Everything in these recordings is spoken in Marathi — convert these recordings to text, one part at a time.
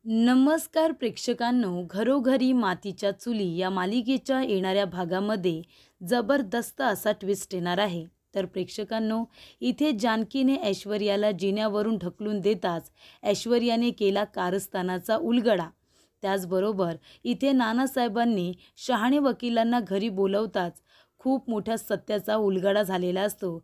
नमस्कार प्रेक्षकांनो, घरोघरी मातीच्या चुली या मालिकेच्या येणाऱ्या भागामध्ये जबरदस्त असा ट्विस्ट येणार आहे. तर प्रेक्षकांनो, इथे जानकीने ऐश्वर्याला जिन्यावरून ढकलून देताच ऐश्वर्याने केला कारस्थानाचा उलगडा. त्याचबरोबर इथे नानासाहेबांनी शहाणे वकिलांना घरी बोलवताच खूप मोठ्या सत्याचा उलगडा झालेला असतो.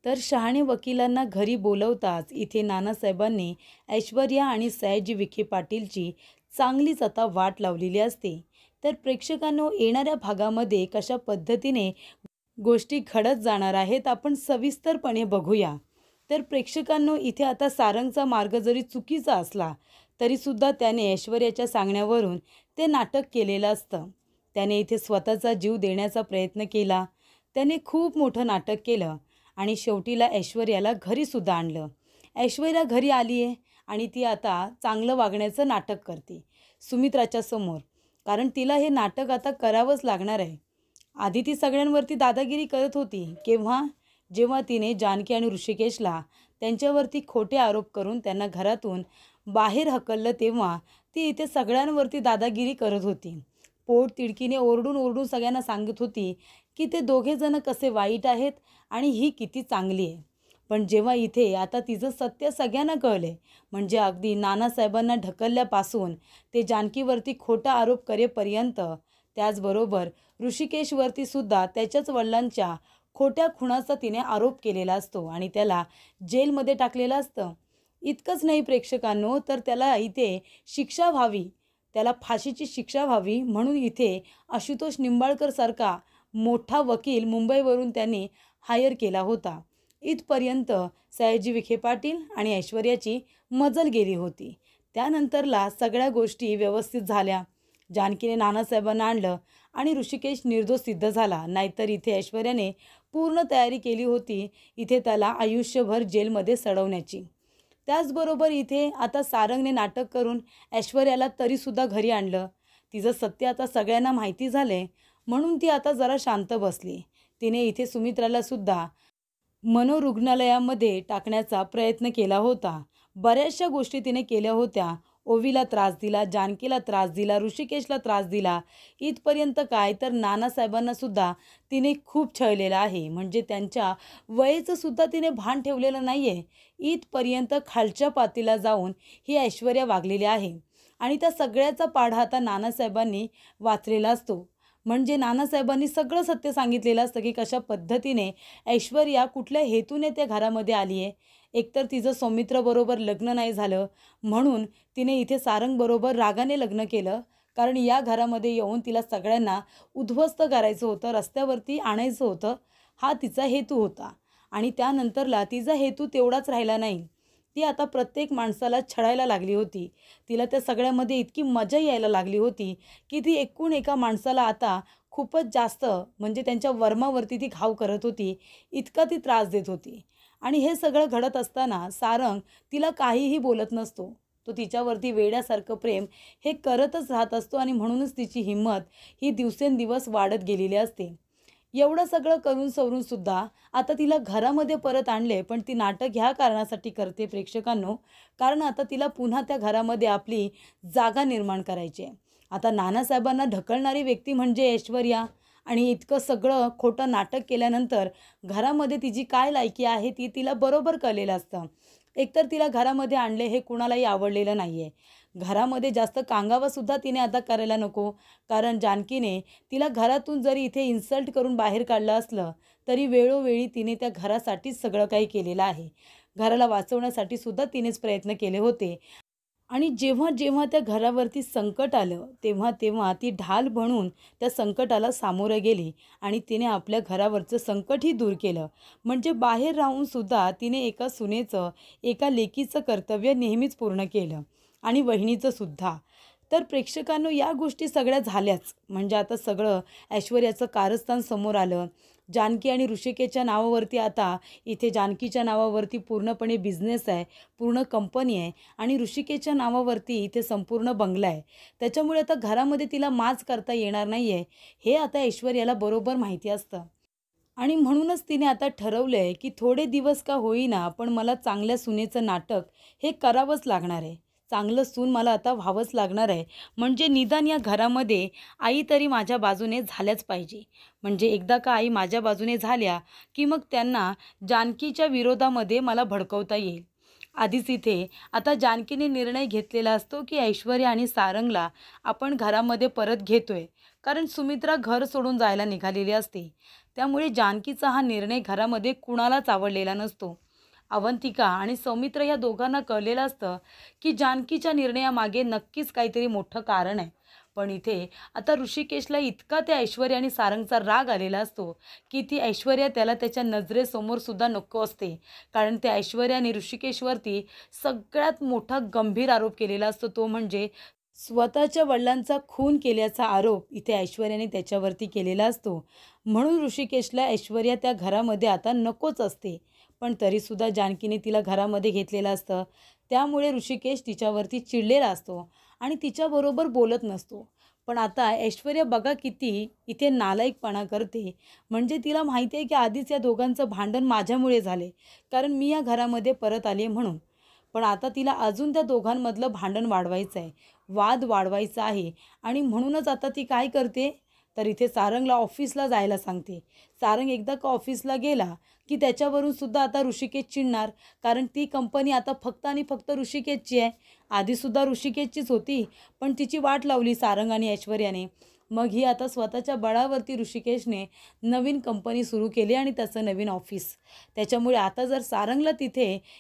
तर शहाणे वकिलांना घरी बोलवताच इथे नानासाहेबांनी ऐश्वर्या आणि सयाजी विखे पाटीलची चांगलीच आता वाट लावलेली असते. तर प्रेक्षकांनो, येणाऱ्या भागामध्ये कशा पद्धतीने गोष्टी घडत जाणार आहेत आपण सविस्तरपणे बघूया. तर प्रेक्षकांनो, इथे आता सारंगचा मार्ग जरी चुकीचा असला तरीसुद्धा त्याने ऐश्वर्याच्या सांगण्यावरून ते नाटक केलेलं असतं. त्याने इथे स्वतःचा जीव देण्याचा प्रयत्न केला. त्याने खूप मोठं नाटक केलं आणि शेवटीला ऐश्वर्याला घरीसुद्धा आणलं. ऐश्वर्या घरी आली आहे आणि ती आता चांगलं वागण्याचं नाटक करते सुमित्राच्या समोर. कारण तिला हे नाटक आता करावंच लागणार आहे. आधी ती सगळ्यांवरती दादागिरी करत होती. जेव्हा तिने जानकी आणि ऋषिकेशला त्यांच्यावरती खोटे आरोप करून त्यांना घरातून बाहेर हकललं तेव्हा ती इथे सगळ्यांवरती दादागिरी करत होती. पोट तिडकीने ओरडून ओरडून सगळ्यांना सांगत होती की ते दोघेजण कसे वाईट आहेत आणि ही किती चांगली आहे. पण जेव्हा इथे आता तिचं सत्य सगळ्यांना कळले, म्हणजे अगदी नानासाहेबांना ढकलल्यापासून ते जानकीवरती खोटा आरोप करेपर्यंत, त्याचबरोबर ऋषिकेशवरती सुद्धा त्याच्याच वडिलांच्या खोट्या खुणाचा तिने आरोप केलेला असतो आणि त्याला जेलमध्ये टाकलेलं असतं. इतकंच नाही प्रेक्षकांनो, तर त्याला इथे शिक्षा व्हावी, त्याला फाशीची शिक्षा व्हावी म्हणून इथे आशुतोष निंबाळकरसारखा मोठा वकील मुंबईवरून त्यांनी हायर केला होता. इथपर्यंत सयाजी विखे पाटील आणि ऐश्वर्याची मजल गेली होती. त्यानंतरला सगळ्या गोष्टी व्यवस्थित झाल्या. जानकीने नानासाहेबांना आणलं आणि ऋषिकेश निर्दोष सिद्ध झाला. नाहीतर इथे ऐश्वर्याने पूर्ण तयारी केली होती इथे त्याला आयुष्यभर जेलमध्ये सडवण्याची. त्याचबरोबर इथे आता सारंगने नाटक करून ऐश्वर्याला तरीसुद्धा घरी आणलं. तिचं सत्य आता सगळ्यांना माहिती झाले म्हणून ती आता जरा शांत बसली. तिने इथे सुमित्राला सुद्धा मनोरुग्णालयामध्ये टाकण्याचा प्रयत्न केला होता. बऱ्याचशा गोष्टी तिने केल्या होत्या. ओवीला त्रास दिला, जानकीला त्रास दिला, ऋषिकेशला त्रास दिला. इथपर्यंत काय तर नानासाहेबांना सुद्धा तिने खूप छळलेलं आहे. म्हणजे त्यांच्या वयेचं सुद्धा तिने भान ठेवलेलं नाही आहे. इथपर्यंत खालच्या पातीला जाऊन ही ऐश्वर्या वागलेली आहे आणि त्या सगळ्याचा पाढा आता नानासाहेबांनी वाचलेला असतो. म्हणजे नानासाहेबांनी सगळं सत्य सांगितलेलं असतं की कशा पद्धतीने ऐश्वर्या कुठल्या हेतूने त्या घरामध्ये आली आहे. एकतर तिचं सौमित्रबरोबर लग्न नाही झालं म्हणून तिने इथे सारंगबरोबर रागाने लग्न केलं. कारण या घरामध्ये येऊन तिला सगळ्यांना उद्ध्वस्त करायचं होतं, रस्त्यावरती आणायचं होतं. हा तिचा हेतू होता. आणि त्यानंतरला तिचा हेतू तेवढाच राहिला नाही. ती आता प्रत्येक माणसाला छळायला लागली होती. तिला त्या सगळ्यामध्ये इतकी मजा यायला लागली होती की ती एकूण एका माणसाला आता खूपच जास्त म्हणजे त्यांच्या वर्मावरती ती घाव करत होती. इतका ती त्रास देत होती. आणि हे सगळं घडत असताना सारंग तिला काहीही बोलत नसतो. तो तिच्यावरती वेड्यासारखं प्रेम हे करतच राहत असतो आणि म्हणूनच तिची हिंमत ही दिवसेंदिवस वाढत गेलेली असते. एवढं सगळं करून सवरून सुद्धा आता तिला घरामध्ये परत आणले. पण ती नाटक ह्या कारणासाठी करते प्रेक्षकांनो, कारण आता तिला पुन्हा त्या घरामध्ये आपली जागा निर्माण करायची आहे. आता नानासाहेबांना ढकलणारी व्यक्ती म्हणजे ऐश्वर्या आणि इतकं सगळं खोटं नाटक केल्यानंतर घरामध्ये तिची काय लायकी आहे ती तिला बरोबर कळलेलं असतं. एकतर तिला घरामध्ये आणले हे कुणालाही आवडलेलं नाही आहे. घरामध्ये जास्त कांगावासुद्धा तिने आता करायला नको. कारण जानकीने तिला घरातून जरी इथे इन्सल्ट करून बाहेर काढलं असलं तरी वेळोवेळी तिने त्या घरासाठीच सगळं काही केलेलं आहे. घराला वाचवण्यासाठी सुद्धा तिनेच प्रयत्न केले होते. आणि जेव्हा जेव्हा त्या घरावरती संकट आलं तेव्हा तेव्हा ती ढाल बनून त्या संकटाला सामोरं गेली आणि तिने आपल्या घरावरचं संकटही दूर केलं. म्हणजे बाहेर राहून सुद्धा तिने एका सुनेचं, एका लेकीचं कर्तव्य नेहमीच पूर्ण केलं आणि वहिनीचं सुद्धा. तर प्रेक्षकांनो, या गोष्टी सगळ्या झाल्याच. म्हणजे आता सगळं ऐश्वर्याचं कारस्थान समोर आलं. जानकी आणि ऋषिकेशच्या नावावरती आता इथे जानकीच्या नावावरती पूर्णपणे बिझनेस आहे, पूर्ण कंपनी आहे आणि ऋषिकेशच्या नावावरती इथे संपूर्ण बंगला आहे. त्याच्यामुळे आता घरामध्ये तिला माज करता येणार नाही आहे, हे आता ऐश्वर्याला बरोबर माहिती असतं. आणि म्हणूनच तिने आता ठरवलं आहे की थोडे दिवस का होईना पण मला चांगल्या सुनेचं नाटक हे करावंच लागणार आहे. चांगलं सून मला आता व्हावंच लागणार आहे. म्हणजे निदान या घरामध्ये आई तरी माझ्या बाजूने झाल्याच पाहिजे. म्हणजे एकदा का आई माझ्या बाजूने झाल्या, की मग त्यांना जानकीच्या विरोधामध्ये मला भडकवता येईल. आधीच इथे आता जानकीने निर्णय घेतलेला असतो, की ऐश्वर्या आणि सारंगला आपण घरामध्ये परत घेतोय. कारण सुमित्रा घर सोडून जायला निघालेली असते. त्यामुळे जानकीचा हा निर्णय घरामध्ये कुणालाच आवडलेला नसतो. अवंतिका आणि सौमित्र या दोघांना कळलेलं असतं, की जानकीच्या निर्णयामागे नक्कीच काहीतरी मोठं कारण आहे. पण इथे आता ऋषिकेशला इतका त्या ऐश्वर्या आणि सारंगचा राग आलेला असतो, की ती ऐश्वर्या त्याला त्याच्या नजरेसमोर सुद्धा नको असते. कारण त्या ऐश्वर्या आणि ऋषिकेशवरती सगळ्यात मोठा गंभीर आरोप केलेला असतो, तो म्हणजे स्वतःच्या वडिलांचा खून केल्याचा आरोप इथे ऐश्वर्याने त्याच्यावरती केलेला असतो. म्हणून ऋषिकेशला ऐश्वर्या त्या घरामध्ये आता नकोच असते. पण तरीसुद्धा जानकीने तिला घरामध्ये घेतलेलं असतं. त्यामुळे ऋषिकेश तिच्यावरती चिडलेला असतो आणि तिच्याबरोबर बोलत नसतो. पण आता ऐश्वर्या बघा किती इथे नालायकपणा करते. म्हणजे तिला माहिती आहे की आधीच या दोघांचं भांडण माझ्यामुळे झाले, कारण मी या घरामध्ये परत आले म्हणून. पण आता तिला अजून त्या दोघांमधलं भांडण वाढवायचं आहे, वाद वाढवायचा आहे. आणि म्हणूनच आता ती काय करते, तर इथे सारंगला ऑफिसला जायला सांगते. सारंग एकदा का ऑफिसला गेला, की त्याच्यावरून सुद्धा आता ऋषिकेश चिडणार. कारण ती कंपनी आता फक्त आणि फक्त ऋषिकेशची आहे. आधीसुद्धा ऋषिकेशचीच होती, पण तिची वाट लावली सारंग आणि ऐश्वर्याने. मग ही आता स्वतःच्या बळावरती ऋषिकेशने नवीन कंपनी सुरू केली आणि त्याचं नवीन ऑफिस. त्याच्यामुळे आता जर सारंगला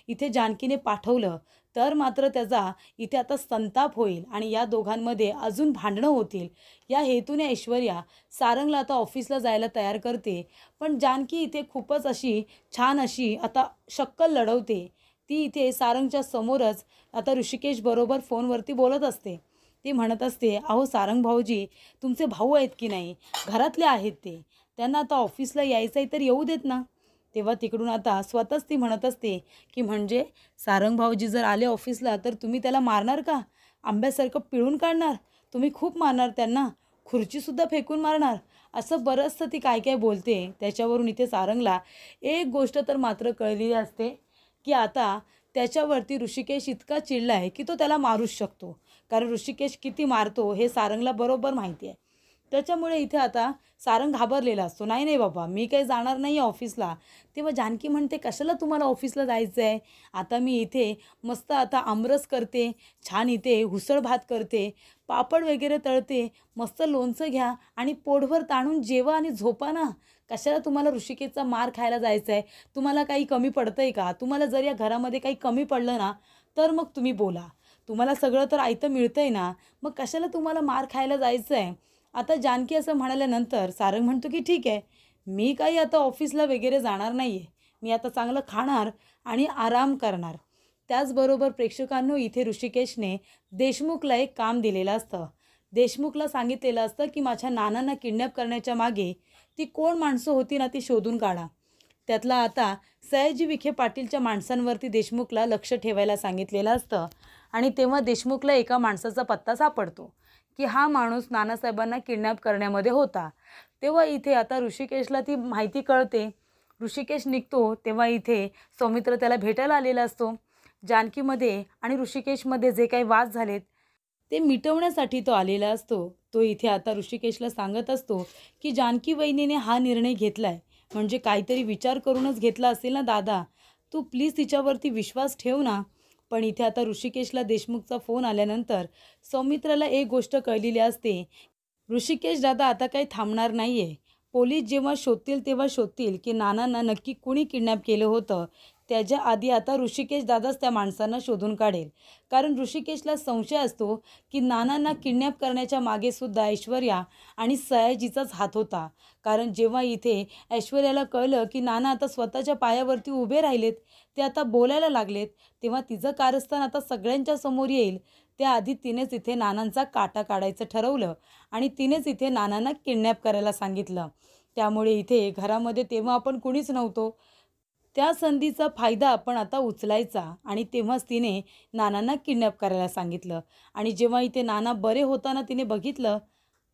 इथे जानकीने पाठवलं, तर मात्र त्याचा इथे आता संताप होईल आणि या दोघांमध्ये अजून भांडणं होतील. या हेतूने ऐश्वर्या सारंगला आता ऑफिसला जायला तयार करते. पण जानकी इथे खूपच अशी छान अशी आता शक्कल लढवते. ती इथे सारंगच्या समोरच आता ऋषिकेशबरोबर फोनवरती बोलत असते. ती म्हणत असते, "अहो सारंग भाऊजी, तुमचे भाऊ आहेत की नाही? घरातले आहेत ते. त्यांना आता ऑफिसला यायचं आहे तर येऊ देत ना." तेव्हा तिकडून आता स्वतःच ती म्हणत असते, की "म्हणजे सारंग भाऊजी जर आले ऑफिसला तर तुम्ही त्याला मारणार का? आंब्यासारखं पिळून काढणार? तुम्ही खूप मारणार त्यांना? खुर्चीसुद्धा फेकून मारणार?" असं बरंचसं ती काय काय बोलते. त्याच्यावरून इथे सारंगला एक गोष्ट तर मात्र कळलेली असते, की आता त्याच्यावरती ऋषिकेश इतका चिडला आहे, की तो त्याला मारूच शकतो. कारण ऋषिकेश किती मारतो हे सारंगला बरोबर माहिती आहे. त्याच्यामुळे इथे आता सारंग घाबरलेला असतो. "नाही, नाही बाबा, मी काही जाणार नाही आहे ऑफिसला." तेव्हा जानकी म्हणते, "कशाला तुम्हाला ऑफिसला जायचं आहे? आता मी इथे मस्त आता आमरस करते, छान इथे उसळ भात करते, पापड वगैरे तळते, मस्त लोणचं घ्या आणि पोटभर ताणून जेवा आणि झोपा ना. कशाला तुम्हाला ऋषिकेशचा मार खायला जायचं आहे? तुम्हाला काही कमी पडतंय का? तुम्हाला जर या घरामध्ये काही कमी पडलं ना, तर मग तुम्ही बोला. तुम्हाला सगळं तर आयतं मिळतंय ना, मग कशाला तुम्हाला मार खायला जायचं आहे?" आता जानकी असं म्हणाल्यानंतर सारंग म्हणतो, की "ठीक आहे, मी काही आता ऑफिसला वगैरे जाणार नाही आहे. मी आता चांगलं खाणार आणि आराम करणार." त्याचबरोबर प्रेक्षकांनो, इथे ऋषिकेशने देशमुखला एक काम दिलेलं असतं. देशमुखला सांगितलेलं असतं, की माझ्या नानांना किडनॅप करण्याच्या मागे ती कोण माणसं होती ना, ती शोधून काढा. त्यातला आता सयाजी विखे पाटीलच्या माणसांवरती देशमुखला लक्ष ठेवायला सांगितलेलं असतं. आणि तेव्हा देशमुखला एका माणसाचा पत्ता सापडतो, की हा माणूस नानासाहेबांना किडनॅप करण्यामध्ये होता. तेव्हा इथे आता ऋषिकेशला ती माहिती कळते. ऋषिकेश निघतो तेव्हा इथे सौमित्र त्याला भेटायला आलेला असतो. जानकीमध्ये आणि ऋषिकेशमध्ये जे काही वाद झालेत, ते मिटवण्यासाठी तो आलेला असतो. तो इथे आता ऋषिकेशला सांगत असतो, की जानकी वहिनीने हा निर्णय घेतलाय, म्हणजे काहीतरी विचार करूनच घेतला असेल ना दादा. तू प्लीज तिच्यावरती विश्वास ठेव ना. पण इथे आता ऋषिकेशला देशमुखचा फोन आल्यानंतर सौमित्राला एक गोष्ट कळलेली असते. ऋषिकेश दादा आता काही थांबणार नाही आहे. पोलीस जेव्हा शोधतील तेव्हा शोधतील, की नानांना नक्की कुणी किडनॅप केलं होतं. त्याच्या आधी आता ऋषिकेश दादाच त्या माणसांना शोधून काढेल. कारण ऋषिकेशला संशय असतो, की नानांना किडनॅप करण्याच्या मागेसुद्धा ऐश्वर्या आणि सयाजीचाच हात होता. कारण जेव्हा इथे ऐश्वर्याला कळलं, की नाना आता स्वतःच्या पायावरती उभे राहिलेत, ते आता बोलायला लागलेत, तेव्हा तिचं कारस्थान आता सगळ्यांच्या समोर येईल. त्याआधी तिनेच इथे नानांचा काटा काढायचं ठरवलं आणि तिनेच इथे नानांना किडनॅप करायला सांगितलं. त्यामुळे इथे घरामध्ये तेव्हा आपण कुणीच नव्हतो. त्या संधीचा फायदा आपण आता उचलायचा आणि तेव्हाच तिने नानांना किडनॅप करायला सांगितलं. आणि जेव्हा इथे नाना बरे होताना तिने बघितलं,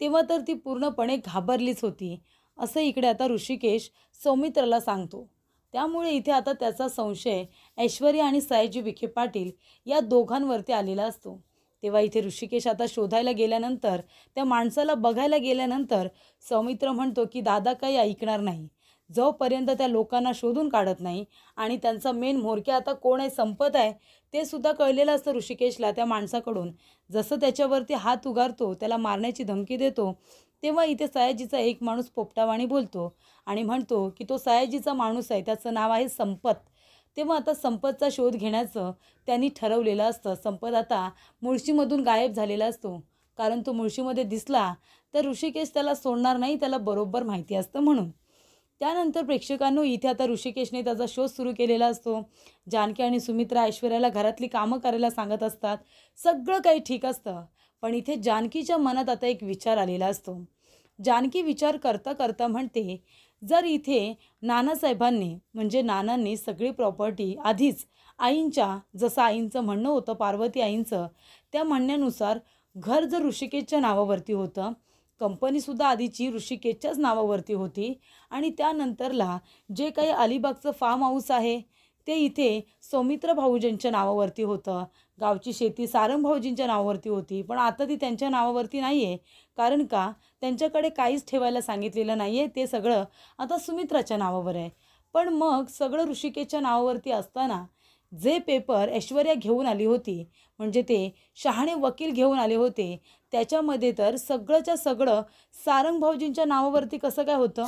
तेव्हा तर ती पूर्णपणे घाबरलीच होती. असं इकडे आता ऋषिकेश सौमित्राला सांगतो. त्यामुळे इथे आता त्याचा संशय ऐश्वर्या आणि सयाजी विखे पाटील या दोघांवरती आलेला असतो. तेव्हा इथे ऋषिकेश आता शोधायला गेल्यानंतर, त्या माणसाला बघायला गेल्यानंतर सौमित्र म्हणतो की दादा काही ऐकणार नाही. जोपर्यंत त्या लोकांना शोधून काढत नाही आणि त्यांचा मेन म्होरक्या आता कोण आहे, संपत आहे, ते सुद्धा कळलेलं असतं ऋषिकेशला त्या माणसाकडून. जसं त्याच्यावरती हात उगारतो, त्याला मारण्याची धमकी देतो, तेव्हा इथे सयाजीचा एक माणूस पोपटावाणी बोलतो आणि म्हणतो की तो सयाजीचा माणूस आहे, त्याचं नाव आहे संपत. तेव्हा आता संपतचा शोध घेण्याचं त्यांनी ठरवलेलं असतं. संपत आता मुळशीमधून गायब झालेला असतो, कारण तो मुळशीमध्ये दिसला तर ऋषिकेश त्याला सोडणार नाही, त्याला बरोबर माहिती असतं म्हणून. त्यानंतर प्रेक्षकांनो इथे आता ऋषिकेशने त्याचा शोध सुरू केलेला असतो. जानकी आणि सुमित्रा ऐश्वर्याला घरातली कामं करायला सांगत असतात. सगळं काही ठीक असतं, पण इथे जानकीच्या मनात आता एक विचार आलेला असतो. जानकी विचार करता करता म्हणते, जर इथे नानासाहेबांनी म्हणजे नानांनी सगळी प्रॉपर्टी आधीच आईंच्या, जसं आईंचं म्हणणं होतं, पार्वती आईंचं, त्या म्हणण्यानुसार घर जर ऋषिकेशच्या नावावरती होतं, कंपनीसुद्धा आधीची ऋषिकेशच्याच नावावरती होती आणि त्यानंतरला जे काही अलिबागचं फार्म हाऊस आहे ते इथे सौमित्र भाऊजींच्या नावावरती होतं. गावची शेती सारंग भाऊजींच्या नावावरती होती, पण आता ती त्यांच्या नावावरती नाही आहे. कारण का, त्यांच्याकडे काहीच ठेवायला सांगितलेलं नाही आहे, ते सगळं आता सुमित्राच्या नावावर आहे. पण मग सगळं ऋषिकेशच्या नावावरती असताना जे पेपर ऐश्वर्या घेऊन आली होती, म्हणजे ते शहाणे वकील घेऊन आले होते, त्याच्यामध्ये तर सगळंच्या सगळं सारंग भाऊजींच्या नावावरती कसं काय होतं?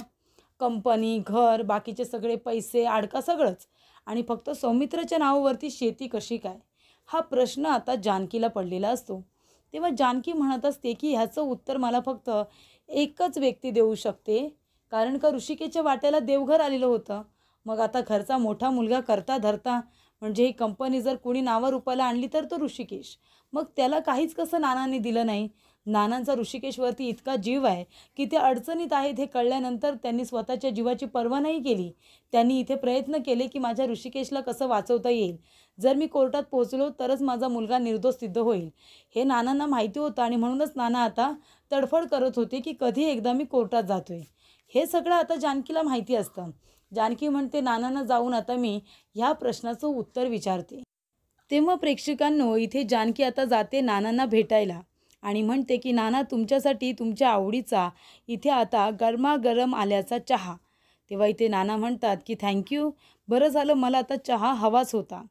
कंपनी, घर, बाकीचे सगळे पैसे, आडका सगळंच, आणि फक्त सौमित्रच्या नावावरती शेती कशी काय? हा प्रश्न आता जानकीला पडलेला असतो. तेव्हा जानकी म्हणत असते की ह्याचं उत्तर मला फक्त एकच व्यक्ती देऊ शकते, कारण का ऋषिकेशच्या वाट्याला देवघर आलेलं होतं. मग आता घरचा मोठा मुलगा करता धरता, म्हणजे ही कंपनी जर कोणी नावारूपाला आणली तर तो ऋषिकेश. मग त्याला काहीच कसं नानांनी दिलं नाही? नानांचा ऋषिकेशवरती इतका जीव आहे की ते अडचणीत आहेत हे कळल्यानंतर त्यांनी स्वतःच्या जीवाची पर्वा नाही केली. त्यांनी इथे प्रयत्न केले की माझ्या ऋषिकेशला कसं वाचवता येईल, जर मी कोर्टात पोहोचलो तरच माझा मुलगा निर्दोष सिद्ध होईल, हे नानांना माहिती होतं. आणि म्हणूनच नाना आता तडफड करत होते की कधी एकदा मी कोर्टात जातोय. हे सगळं आता जानकीला माहिती असतं. जानकी म्हणते, नानांना जाऊन आता मी ह्या प्रश्नाचं उत्तर विचारते. तेव्हा प्रेक्षकांनो इथे जानकी आता जाते नानांना भेटायला आणि म्हणते की नाना, तुमच्यासाठी तुमच्या आवडीचा इथे आता गरमागरम आल्याचा चहा. तेव्हा इथे नाना म्हणतात की थँक्यू, बरं झालं, मला आता चहा हवाच होता.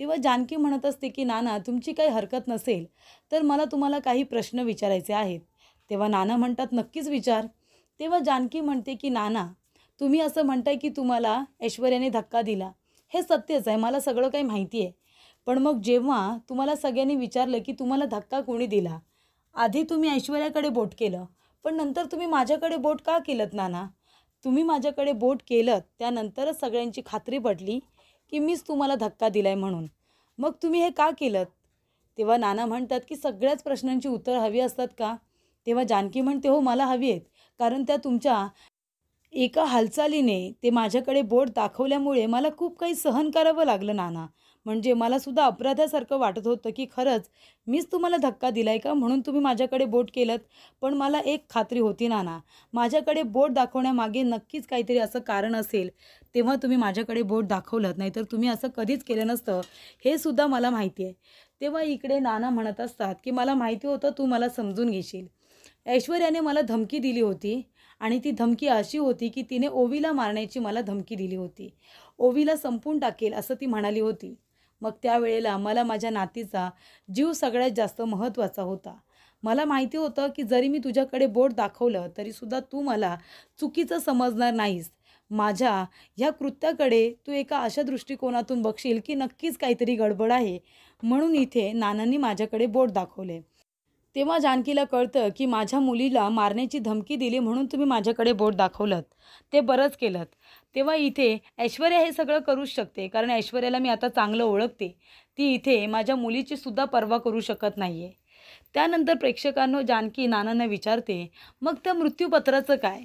तेव्हा जानकी म्हणत असते की नाना, तुमची काही हरकत नसेल तर मला तुम्हाला काही प्रश्न विचारायचे आहेत. तेव्हा नाना म्हणतात, नक्कीच विचार. तेव्हा जानकी म्हणते की नाना, तुम्ही असं म्हणताय की तुम्हाला ऐश्वर्याने धक्का दिला, हे सत्यच आहे, मला सगळं काही माहिती आहे. पण मग जेव्हा तुम्हाला सगळ्यांनी विचारलं की तुम्हाला धक्का कोणी दिला, आधी तुम्ही ऐश्वर्याकडे बोट केलं, पण नंतर तुम्ही माझ्याकडे बोट का केलंत नाना? तुम्ही माझ्याकडे बोट केलं त्यानंतरच सगळ्यांची खात्री पटली की मीच तुम्हाला धक्का दिलाय म्हणून. मग तुम्ही हे का केलंत? तेव्हा नाना म्हणतात की सगळ्याच प्रश्नांची उत्तर हवी असतात का? तेव्हा जानकी म्हणते, हो, मला हवी आहेत, कारण त्या तुमच्या एका हालचालीने ते माझ्याकडे बोट दाखवल्यामुळे मला खूप काही सहन करावं लागलं नाना. म्हणजे मला सुद्धा अपराधासारखं वाटत होतं की खरंच मीच तुम्हाला धक्का दिलाय का, म्हणून तुम्ही माझ्याकडे बोट केलंत. पण मला एक खात्री होती नाना, माझ्याकडे बोट दाखवण्यामागे नक्कीच काहीतरी असं कारण असेल, तेव्हा तुम्ही माझ्याकडे बोट दाखवलं, नाहीतर तुम्ही असं कधीच केलं नसतं, हे सुद्धा मला माहिती आहे. तेव्हा इकडे नाना म्हणत असतात की मला माहिती होतं तू मला समजून घेशील. ऐश्वर्याने मला धमकी दिली होती आणि ती धमकी अशी होती की तिने ओवीला मारण्याची मला धमकी दिली होती. ओवीला संपून टाकेल असं ती म्हणाली होती. मग त्यावेळेला मला माझ्या नातीचा जीव सगळ्यात जास्त महत्त्वाचा होता. मला माहिती होतं की जरी मी तुझ्याकडे बोट दाखवलं तरीसुद्धा तू मला चुकीचं समजणार नाहीस. माझ्या ह्या कृत्याकडे तू एका अशा दृष्टिकोनातून बघशील की नक्कीच काहीतरी गडबड आहे, म्हणून इथे नानांनी माझ्याकडे बोट दाखवले. तेव्हा जानकीला कळतं की माझ्या मुलीला मारण्याची धमकी दिली म्हणून तुम्ही माझ्याकडे बोट दाखवलंत, ते बरंच केलंत. तेव्हा इथे ऐश्वर्या हे सगळं करूच शकते, कारण ऐश्वर्याला मी आता चांगलं ओळखते. ती इथे माझ्या मुलीची सुद्धा पर्वा करू शकत नाही आहे. त्यानंतर प्रेक्षकांनो जानकी नानांना विचारते, मग त्या मृत्यूपत्राचं काय?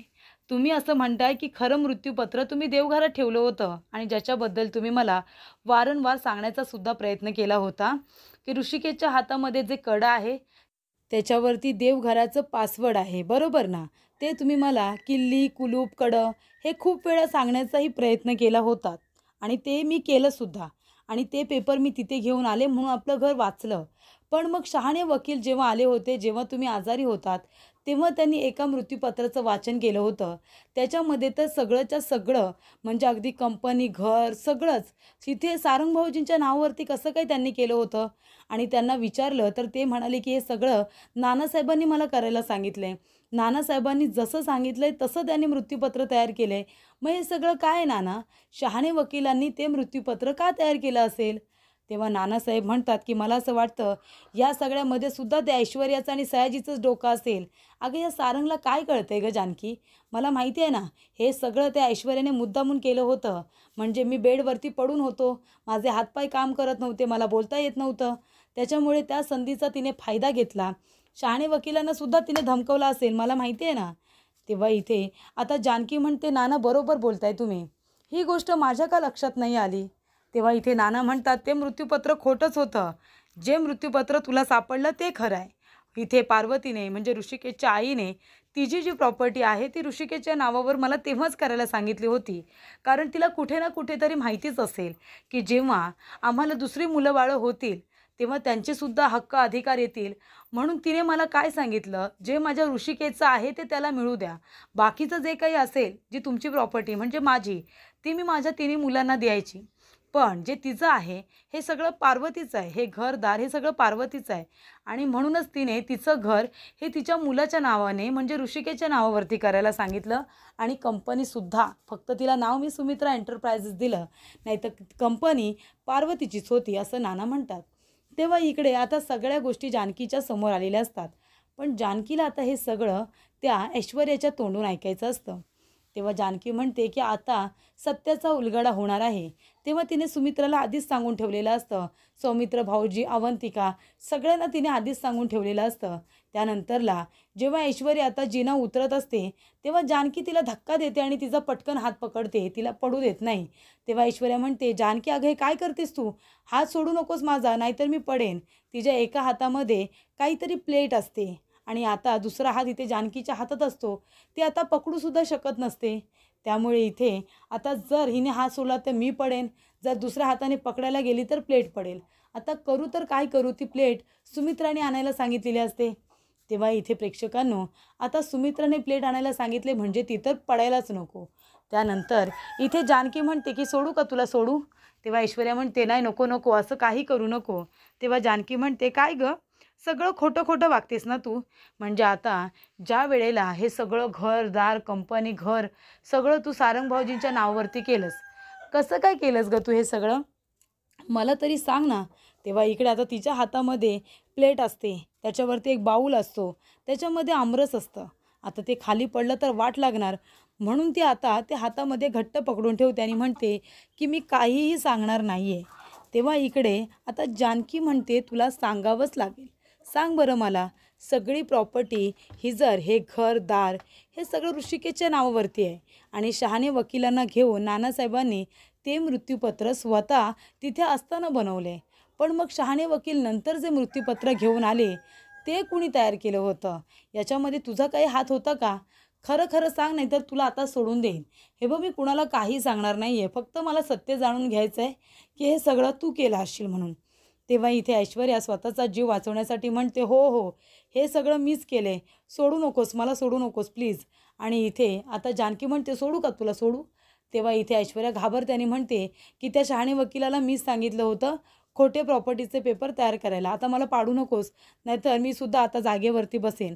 तुम्ही असं म्हणताय की खरं मृत्यूपत्र तुम्ही देवघरात ठेवलं होतं आणि ज्याच्याबद्दल तुम्ही मला वारंवार सांगण्याचा सुद्धा प्रयत्न केला होता की ऋषिकेशच्या हातामध्ये जे कडा आहे त्याच्यावरती देवघराचं पासवर्ड आहे, बरोबर ना? ते तुम्ही मला किल्ली, कुलूप, कडं हे खूप वेळा सांगण्याचाही प्रयत्न केला होता. आणि ते मी केलंसुद्धा आणि ते पेपर मी तिथे घेऊन आले म्हणून आपलं घर वाचलं. पण मग शहाणे वकील जेव्हा आले होते, जेव्हा तुम्ही आजारी होतात, तेव्हा त्यांनी एका मृत्यूपत्राचं वाचन केलं होतं. त्याच्यामध्ये तर सगळंच्या सगळं म्हणजे अगदी कंपनी, घर सगळंच तिथे सारंग भाऊजींच्या नावावरती कसं काय त्यांनी केलं होतं? आणि त्यांना विचारलं तर ते म्हणाले, की "हे सगळं नानासाहेबांनी मला करायला सांगितलंय. नानासाहेबांनी जसं सांगितलंय तसं त्यांनी मृत्यूपत्र तयार केलंय. मग हे सगळं काय आहे नाना? शहाणे वकिलांनी ते मृत्यूपत्र का तयार केलं असेल?" तेव्हा नानासाहेब म्हणतात, की "मला असं वाटतं या सगळ्यामध्ये सुद्धा त्या ऐश्वर्याचं आणि सयाजीचंच डोकं असेल. अगं या सारंगला काय कळतंय गं जानकी? मला माहिती आहे ना, हे सगळं त्या ऐश्वर्याने मुद्दामून केलं होतं. म्हणजे मी बेडवरती पडून होतो. माझे हातपाय काम करत नव्हते. मला बोलता येत नव्हतं. त्याच्यामुळे त्या संधीचा तिने फायदा घेतला. शहाणे वकिलांना सुद्धा तिने धमकवलं असेल. मला माहिती आहे ना." तेव्हा इथे आता जानकी म्हणते, "नाना बरोबर बोलताय तुम्ही. ही गोष्ट माझ्या का लक्षात नाही आली?" तेव्हा इथे नाना म्हणतात, "ते मृत्यूपत्र खोटंच होतं. जे मृत्यूपत्र तुला सापडलं ते खरं आहे. इथे पार्वतीने म्हणजे ऋषिकेशच्या आईने तिची जी प्रॉपर्टी आहे ती ऋषिकेशच्या नावावर मला तेव्हाच करायला सांगितली होती. कारण तिला कुठे ना कुठेतरी माहितीच असेल, की जेव्हा आम्हाला दुसरी मुलं-बाळं होतील, तेव्हा त्यांचेसुद्धा हक्क अधिकार येतील. म्हणून तिने मला काय सांगितलं, जे माझ्या ऋषिकेशचं आहे ते त्याला मिळू द्या. बाकीचं जे काही असेल, जी तुमची प्रॉपर्टी म्हणजे माझी, ती मी माझ्या तिन्ही मुलांना द्यायची. पण जे तिचं आहे, हे सगळं पार्वतीचं आहे. हे घर-दार हे सगळं पार्वतीचं आहे आणि म्हणूनच तिने तिचं घर हे तिच्या मुलाच्या नावाने म्हणजे ऋषिकेशच्या नावावरती करायला सांगितलं आणि कंपनीसुद्धा फक्त तिला नाव मी सुमित्रा एंटरप्राइजेस दिलं. नाहीतर कंपनी पार्वतीचीच होती असं नाना म्हणतात. तेव्हा इकडे आता सगळ्या गोष्टी जानकीच्या समोर आलेल्या असतात. पण जानकीला आता हे सगळं त्या ऐश्वर्याच्या तोंडून ऐकायचं असतं. तेव्हा जानकी म्हणते, की आता सत्याचा उलगडा होणार आहे. तेव्हा तिने सुमित्राला आधीच सांगून ठेवलेलं असतं. सौमित्र, भाऊजी, अवंतिका सगळ्यांना तिने आधीच सांगून ठेवलेलं असतं. त्यानंतरला जेव्हा ऐश्वर्या आता जिना उतरत असते, तेव्हा जानकी तिला धक्का देते आणि तिचा पटकन हात पकडते. तिला पडू देत नाही. तेव्हा ऐश्वर्या म्हणते, "जानकी अगं हे काय करतेस तू? हात सोडू नकोस माझा, नाहीतर मी पडेन." तिच्या एका हातामध्ये काहीतरी प्लेट असते आणि आता दुसरा हात इथे जानकीच्या हातात असतो. ती आता पकडूसुद्धा शकत नसते. त्यामुळे इथे आता जर हिने हात सोडला तर मी पडेन, जर दुसऱ्या हाताने पकडायला गेली तर प्लेट पडेल. आता करू तर काय करू? ती प्लेट सुमित्राने आणायला सांगितलेली असते. तेव्हा इथे प्रेक्षकांनो, आता सुमित्राने प्लेट आणायला सांगितले म्हणजे ती तर पडायलाच नको. त्यानंतर इथे जानकी म्हणते, की "सोडू का तुला सोडू?" तेव्हा ऐश्वर्या म्हणते, "नाही, नको, नको, असं काही करू नको." तेव्हा जानकी म्हणते, "काय गं? सगळं खोटं-खोटं वागतेस ना तू? म्हणजे आता ज्या वेळेला हे सगळं घर-दार, कंपनी, घर सगळं तू सारंग भाऊजींच्या नावावरती केलंस. कसं काय केलंस गं तू हे सगळं? मला तरी सांग ना." तेव्हा इकडे आता तिच्या हातामध्ये प्लेट असते. त्याच्यावरती एक बाऊल असतो. त्याच्यामध्ये आमरस असतं. आता ते खाली पडलं तर वाट लागणार. म्हणून ती आता ते हातामध्ये घट्ट पकडून ठेवते आणि म्हणते, की "मी काहीही सांगणार नाही आहे." तेव्हा इकडे आता जानकी म्हणते, "तुला सांगावंच लागेल. सांग बरं मला, सगळी प्रॉपर्टी ही जर हे घर-दार हे सगळं ऋषिकेशच्या नावावरती आहे आणि शहाणे वकिलांना घेऊन नानासाहेबांनी ते मृत्यूपत्र स्वतः तिथे असताना बनवले. पण मग शहाणे वकील नंतर जे मृत्यूपत्र घेऊन आले, ते कुणी तयार केलं होतं? याच्यामध्ये तुझा काही हात होता का? खरं खरं सांग, नाहीतर तुला आता सोडून देईन. हे बघ मी कुणाला काही सांगणार नाही आहे. फक्त मला सत्य जाणून घ्यायचं आहे, की हे सगळं तू केलं असशील म्हणून." तेव्हा इथे ऐश्वर्या स्वतःचा जीव वाचवण्यासाठी म्हणते, "हो, हो, हे सगळं मीच केले. सोडू नकोस, मला सोडू नकोस प्लीज." आणि इथे आता जानकी म्हणते, "सोडू का तुला सोडू?" तेव्हा इथे ऐश्वर्या घाबरते आणि म्हणते, की "त्या शहाणे वकिलाला मीच सांगितलं होतं खोटे प्रॉपर्टीचे पेपर तयार करायला. आता मला पाडू नकोस, नाहीतर मी सुद्धा आता जागेवरती बसेन."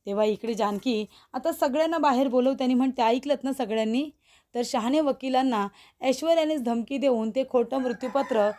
तेव्हा इकडे जानकी आता सगळ्यांना बाहेर बोलवते आणि म्हणते, "ऐकलत ना सगळ्यांनी? तर शहाणे वकिलांना ऐश्वर्यानेच धमकी देऊन ते खोटं मृत्यूपत्र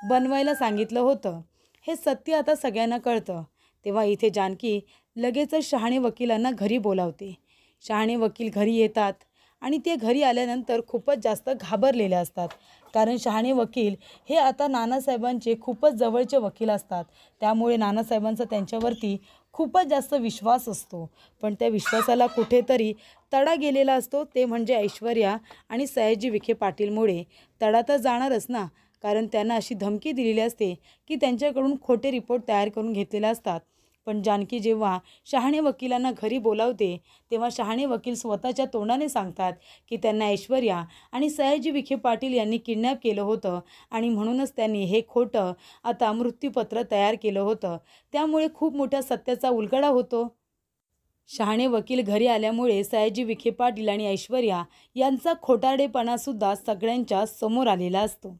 बनवायला सांगितलं होतं. हे सत्य आता सगळ्यांना कळतं." तेव्हा इथे जानकी लगेचच शहाणे वकिलांना घरी बोलावते. शहाणे वकील घरी येतात आणि ते घरी आल्यानंतर खूपच जास्त घाबरलेले असतात. कारण शहाणे वकील हे आता नानासाहेबांचे खूपच जवळचे वकील असतात. त्यामुळे नानासाहेबांचा त्यांच्यावरती खूपच जास्त विश्वास असतो. पण त्या विश्वासाला कुठेतरी तडा गेलेला असतो. ते म्हणजे ऐश्वर्या आणि सयाजी विखे पाटीलमुळे. तडा तर जाणारच ना, कारण त्यांना अशी धमकी दिलेली असते, की त्यांच्याकडून खोटे रिपोर्ट तयार करून घेतलेले असतात. पण जानकी जेव्हा शहाणे वकिलांना घरी बोलावते तेव्हा शहाणे वकील स्वतःच्या तोंडाने सांगतात की त्यांना ऐश्वर्या आणि सयाजी विखे पाटील यांनी किडनॅप केलं होतं आणि म्हणूनच त्यांनी हे खोटं आता मृत्यूपत्र तयार केलं होतं. त्यामुळे खूप मोठ्या सत्याचा उलगडा होतो. शहाणे वकील घरी आल्यामुळे सयाजी विखे पाटील आणि ऐश्वर्या यांचा खोटारडेपणासुद्धा सगळ्यांच्या समोर आलेला असतो.